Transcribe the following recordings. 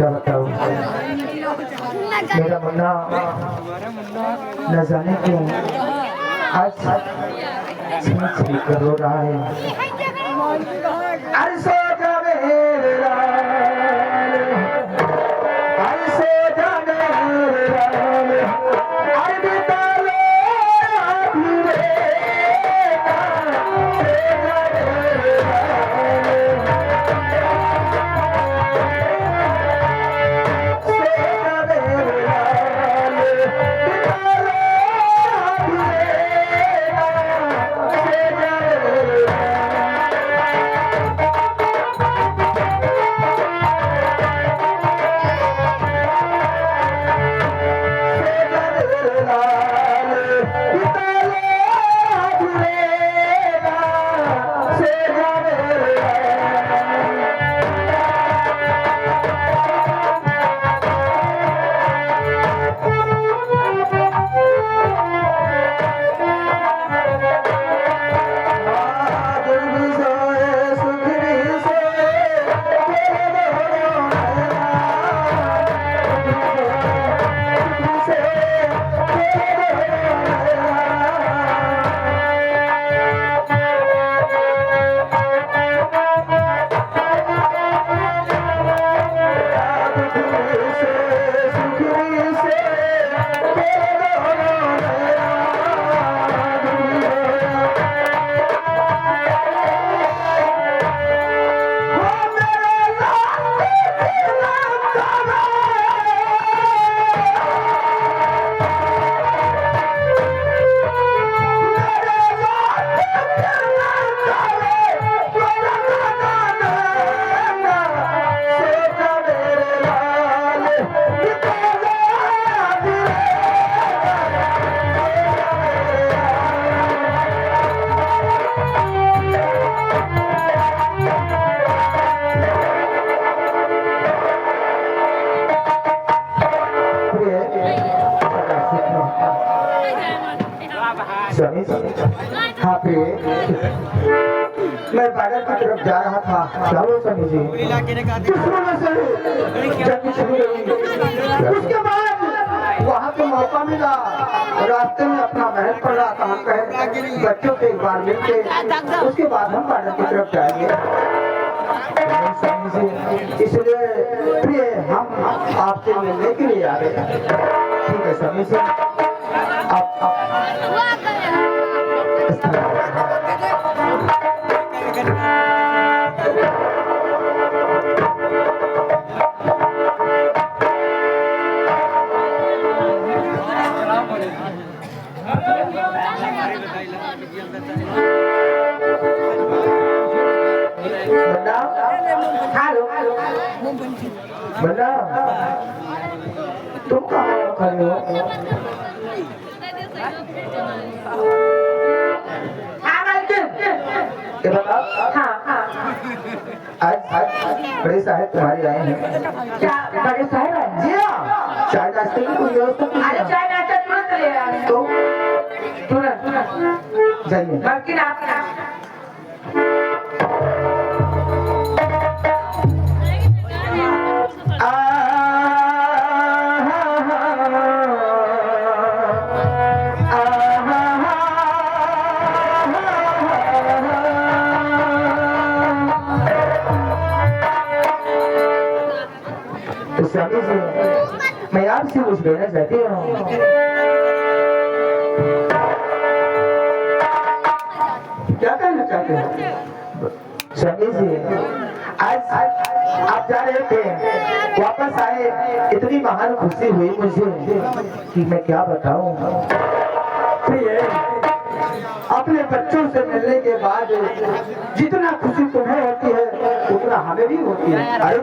क्या बताऊं मेरा मुन्ना न जाने क्यों आज छीन कर रो रहा है। अरे सो जा मेरे लाल, अरे सो जा मेरे लाल, अरे बिता लो अधूरे का, सो जा मेरे लाल, सो जा मेरे लाल, बिता लो अधूरे का, सो जा मेरे लाल। स्वामी हाँ प्रिय, मैं बाजार की तरफ जा रहा था। क्या हुआ स्वामी जी? दुश्मनों से जंग शुरू हुई। उसके बाद वहाँ पे मौका मिला, रास्ते में अपना महल पड़ा, कहाँ कहे बच्चों के एक बार मिलके उसके बाद हम बाजार की तरफ जाएंगे। स्वामी जी इसलिए प्रिय हम आपसे मिलने के लिए आ गए। ठीक है स्वामी जी, आप बंदा तुम कहाँ खड़े हो? ये बताओ। हाँ आज बड़े साहब तुम्हारे आए हैं। क्या बड़े साहब आए? जी हाँ, चाय नाश्ते की कोई व्यवस्था? अरे चाय नाश्ता तुरंत ले आए तो तुरंत जाइए। बाकी आप स्वामी जी मैं आपसे कुछ कहना चाहती हूँ। क्या कहना चाहते हो? स्वामी जी आज आप जा रहे थे, वापस आए, इतनी महान खुशी हुई मुझे कि मैं क्या बताऊं। अपने बच्चों से मिलने के बाद जितना खुशी तुम्हें होती है उतना हमें भी होती है। अरे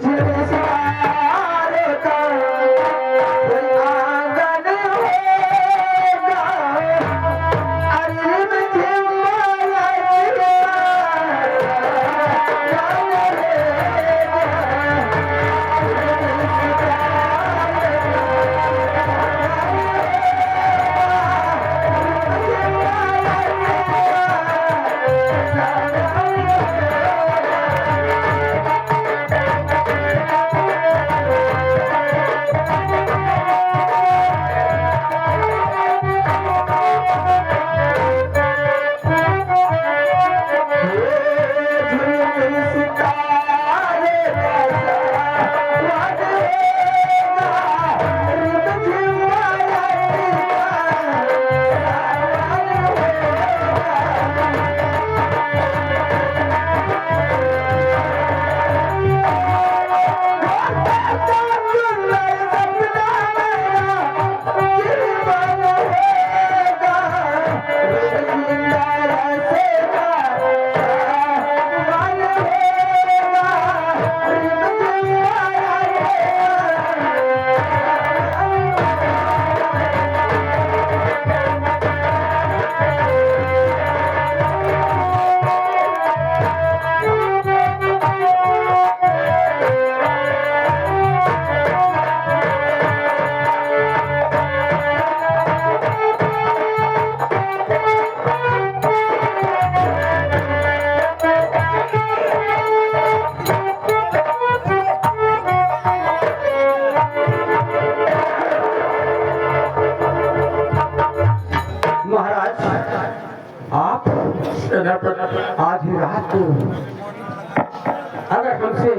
अगर हमसे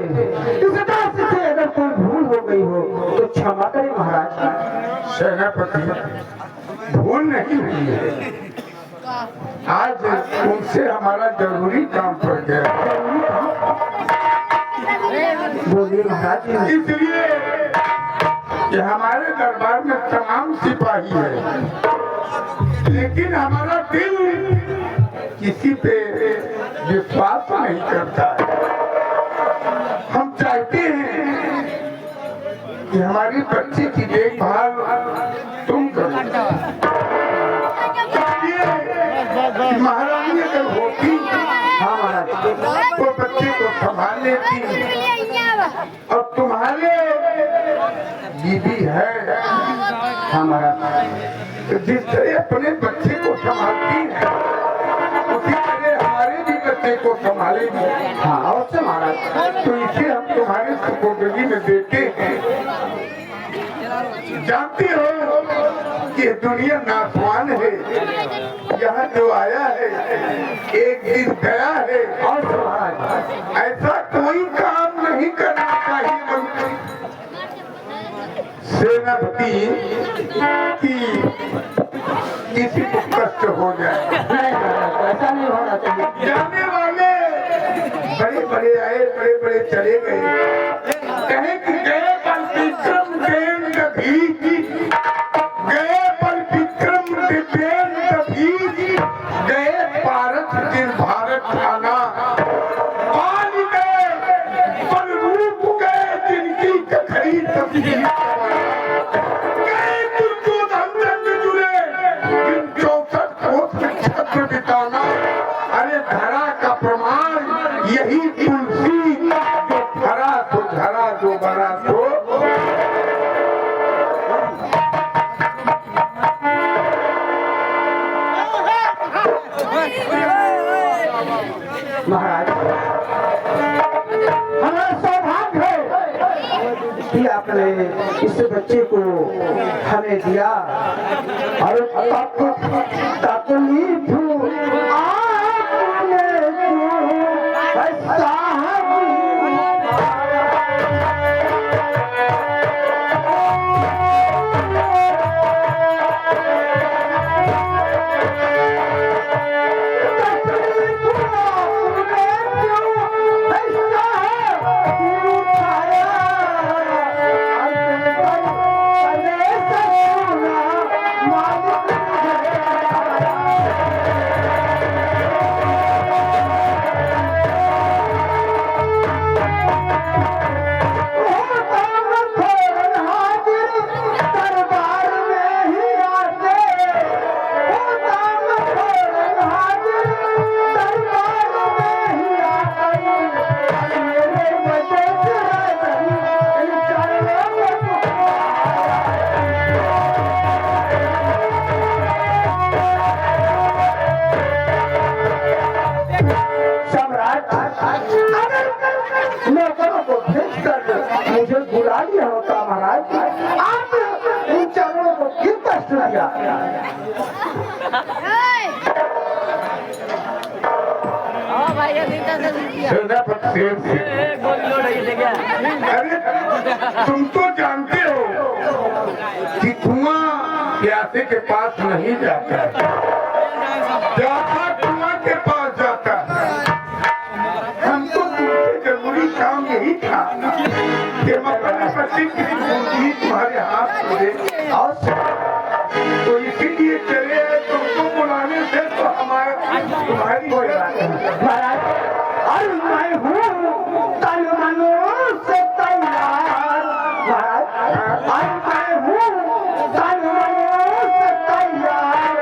इस दास से अगर कोई भूल हो गई हो तो क्षमा करें महाराज। सेनापति, भूल नहीं हुई है। आज तुमसे हमारा जरूरी काम पड़ गया। बोलिए महाराज। इसलिए कि हमारे दरबार में तमाम सिपाही है, लेकिन हमारा दिल किसी पे विश्वास नहीं करता है। हम चाहते हैं कि हमारी बच्ची की देखभाल तुम करो। महारानी अगर होती, हाँ महाराज, तो बच्चे को संभाल लेती, और तुम्हारे बीबी है हाँ महाराज, जिस तरह अपने बच्चे को संभालती है उसी तरह हमारे भी बच्चे को संभालेंगे। हाँ अवश्य महाराज। तो इसे हम तुम्हारे सुपुर्दगी में देते हैं। जानती हो कि दुनिया नासवान है, यहाँ जो आया है एक दिन गया है। अवश्य महाराज। ऐसा कोई काम नहीं करना चाहिए सेनापति कि किसी को कष्ट हो जाए। नहीं महाराज, ऐसा नहीं होना चाहिए। जाने वाले बड़े बड़े आए, बड़े बड़े चले गए। कहे कि गए पर विक्रम देव कभी, गए पर विक्रम देव कभी, गए भारत जिन भारत आना, पाल गए पर रूप गए जिनकी कखरी तस्वीर, गए दुर्योधन रंग जुड़े जिन 64 कोस में छत्र बिताना। अरे धरा का प्रमाण यही तुलसी, जो धरा तो धरा, जो भरा तो महाराज, हमारा सौभाग्य है कि आपने इस बच्चे को हमें दिया। और तकलीफ आपने मुझे बुला लिया होता महाराज, आप इन चरणों को क्यों कष्ट दिया? अरे तुम तो जानते हो कि कुआं प्यासे के पास नहीं जाता, प्यासा कुआं के पास जाता है। हमको तुमसे जरूरी काम यही था कि हम अपने पति की पूंजी तुम्हारे हाथ में दे, और तो इसीलिए चले आए। तुमको बुलाने से तो हमारे तुम्हारी कोई बात नहीं महाराज। और मैं हूँ तन मन से तैयार महाराज, और मैं हूँ तन मन से तैयार।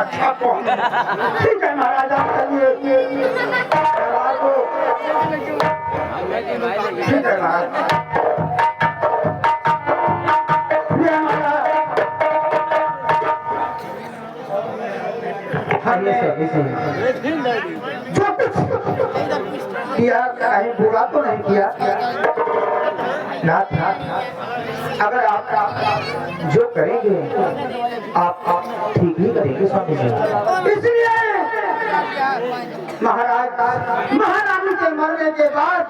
अच्छा कौन? ठीक है महाराज आप चलिए दरबार को। ठीक है महाराज। ये महाराज हमने जो कुछ किया कहीं बुरा तो नहीं किया नाथ। अगर आप जो करेंगे आप ठीक ही करेंगे स्वामी जी। इसलिए महाराज महारानी के मरने के बाद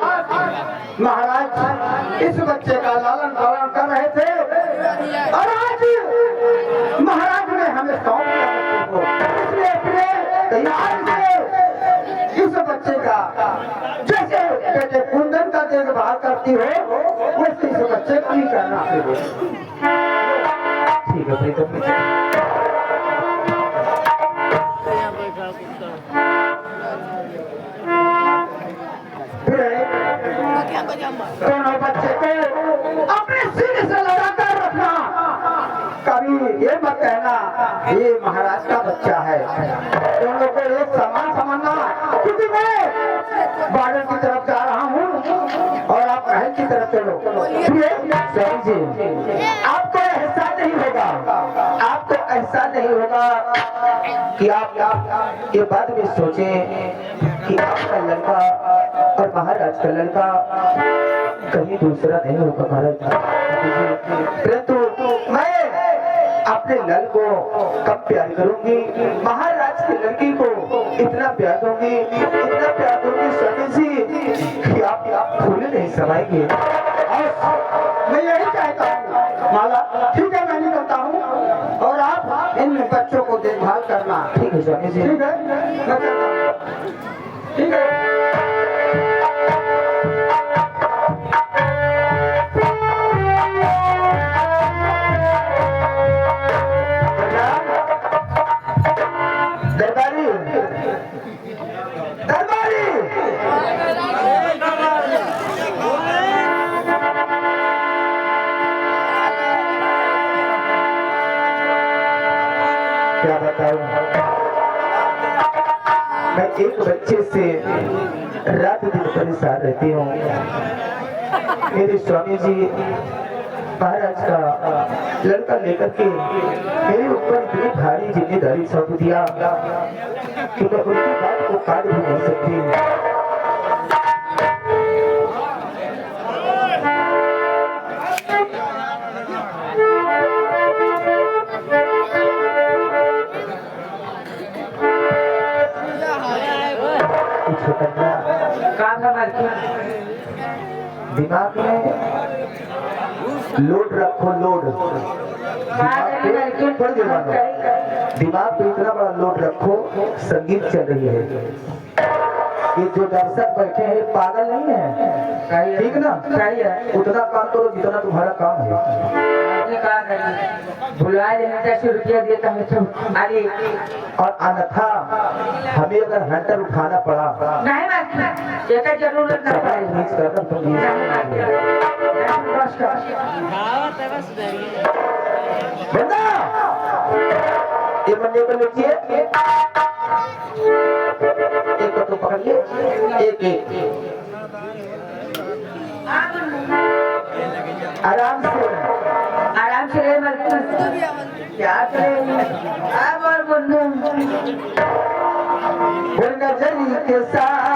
महाराज इस बच्चे का लालन पालन कर रहे थे और आज महाराज ने हमें सौंप दिया बच्चे को। इसलिए अपने तैयार से इस बच्चे का जैसे बेटे कुंदन का देखभाल करती हो वैसे इस बच्चे का भी करना आपके। ठीक है प्रीतम दोनों बच्चे को अपने सिर से लगाकर रखना। कभी ये मत कहना ये महाराज का बच्चा है। दोनों को एक समान समझना क्योंकि मैं बादल की तरफ जा रहा हूँ और आप महल की तरफ चलो। स्वामी जी आपको ऐसा नहीं होगा, आपको ऐसा नहीं होगा कि आप ये बात भी सोचें कि आपका लड़का और महाराज का लड़का कहीं दूसरा नहीं होगा महाराज। परंतु मैं अपने लल को कब प्यार करूंगी, महाराज की लड़की को इतना प्यार दूंगी स्वामी जी कि आप भूल नहीं समाएंगे। और मैं यही चाहता हूँ माला। ठीक है मैं निकलता हूँ और आप इन बच्चों को देखभाल करना। ठीक है स्वामी जी। ठीक है मैं चलता हूँ। ठीक है दरबारी दरबारी क्या बताऊं मैं एक बच्चे से रात दिन परेशान रहती हूँ। मेरे स्वामी जी महाराज का लड़का लेकर के मेरे ऊपर इतनी भारी जिम्मेदारी सौंप दिया कि मैं उनकी बात को काट भी नहीं सकती। दिमाग में लोड रखो लोड। दिमाग पे इतना बड़ा लोड रखो। संगीत चल रही है। ये जो दर्शक बैठे हैं पागल नहीं है, ठीक ना? उतना काम करो जितना तुम्हारा काम है। बुला ₹10 देता हूँ अरे और अन्यथा हमें अगर हंटर उठाना पड़ा नहीं जरूरत ये बंदे को लीजिए एक को तो पकड़िए एक आराम से क्या नजरी के साथ